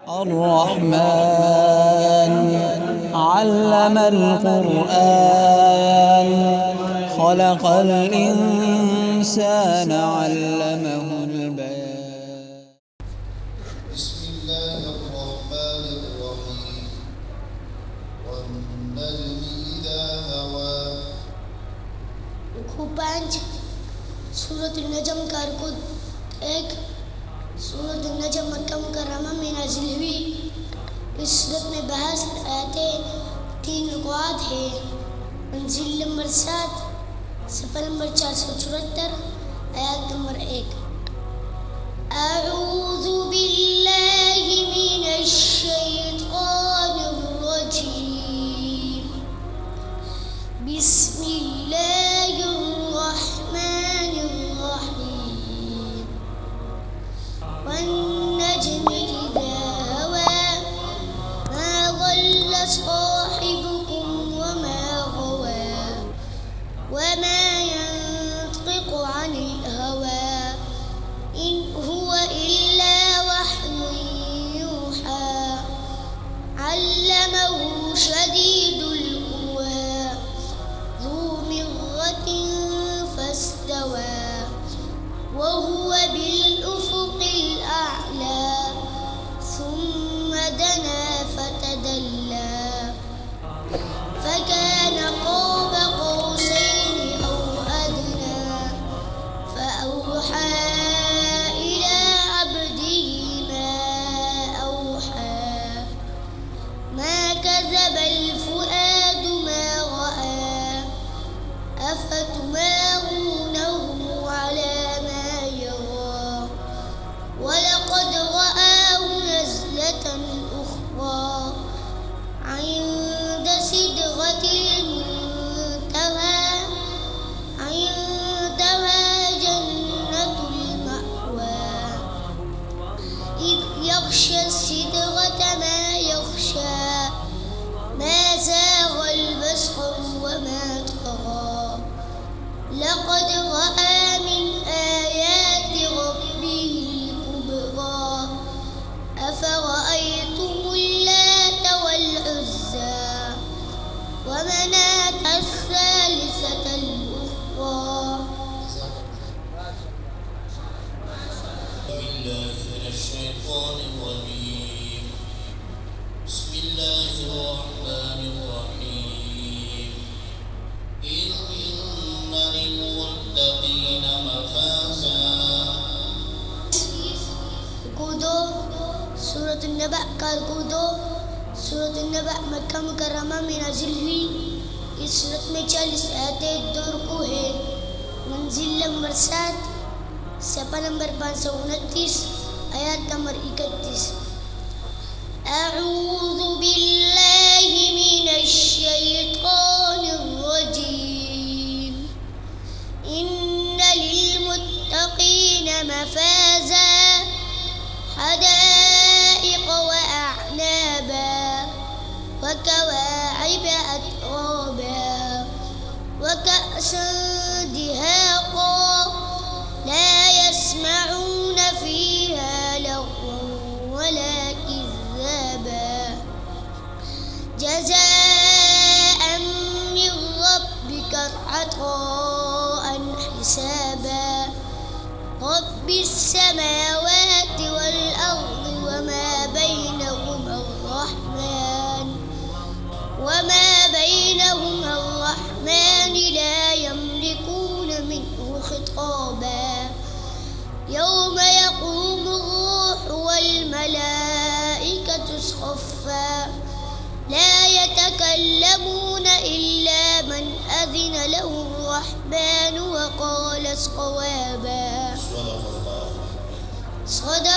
الرحمن علم القرآن خلق الإنسان علمه البيان. بسم الله الرحمن الرحيم والنجم إذا هوى. रुकू 5 सूरत नजम का रुकू 1 सूरत नजम मक्का मुकर्रमा में नाजिल हुई। इस सूरत में 62 आयतें 3 रुकूआत है। मंजिल नंबर 7 सफ़र नंबर 474 आयत नंबर 1। अऊज़ु बिल्लाहि मिनश शैतानिर रजीम बिस्मिल्लाहिर रहमानिर रहीम वन्नजमि इज़ा हवा मा ضل صاحبكم وما غوى وما ينطق عن الهوى إن هو إلا وحي يوحى علمه شديد القوى ذو مرة فاستوى وهو بالأفق الأعلى ثم دنا فتدلى فكان قاب قوسين أو أدنى فأوحى إلى عبده ما أوحى ما كذب الفؤاد ما رأى أفتمارونه على ما يرى ولقد رآه نزلة أخرى عند سدرة المنتهى عندها جنة المأوى إذ يغشى السدرة ما يغشى ما زاغ البصر وما طغى لقد رأى من آيات ربه الكبرى أفرأيتم اللات والعزى ومناة الثالثة الأخرى. بالله من الشيطان الرجيم. بسم الله الرحمن الرحيم. إن للمتقين مفازا. कूदो सूरत नबा का कूदो सूरत नबा मक्का मुकर्रमा में नाजिल हुई। इस सूरत में 40 आयतें 2 रुकू है। मंजिल नंबर 7 सफ़ा नंबर 529 आयत नंबर 31। अऊज़ु बिल्लाहि मिनश शैतानिर रजीम इन्न लिलमुत्तक़ीन मफ़ाज़ा حدائق وأعنابا وكواعب أترابا وكأسا دهاقا لا يسمعون فيها لغوا ولا كذابا جزاء من ربك عطاء حسابا رب السماوات والأرض وما بينهما الرحمن لا يملكون منه خطابا يوم يقوم الروح والملائكة صفا لا يتكلمون إلا من أذن له الرحمن وقال صوابا. صدق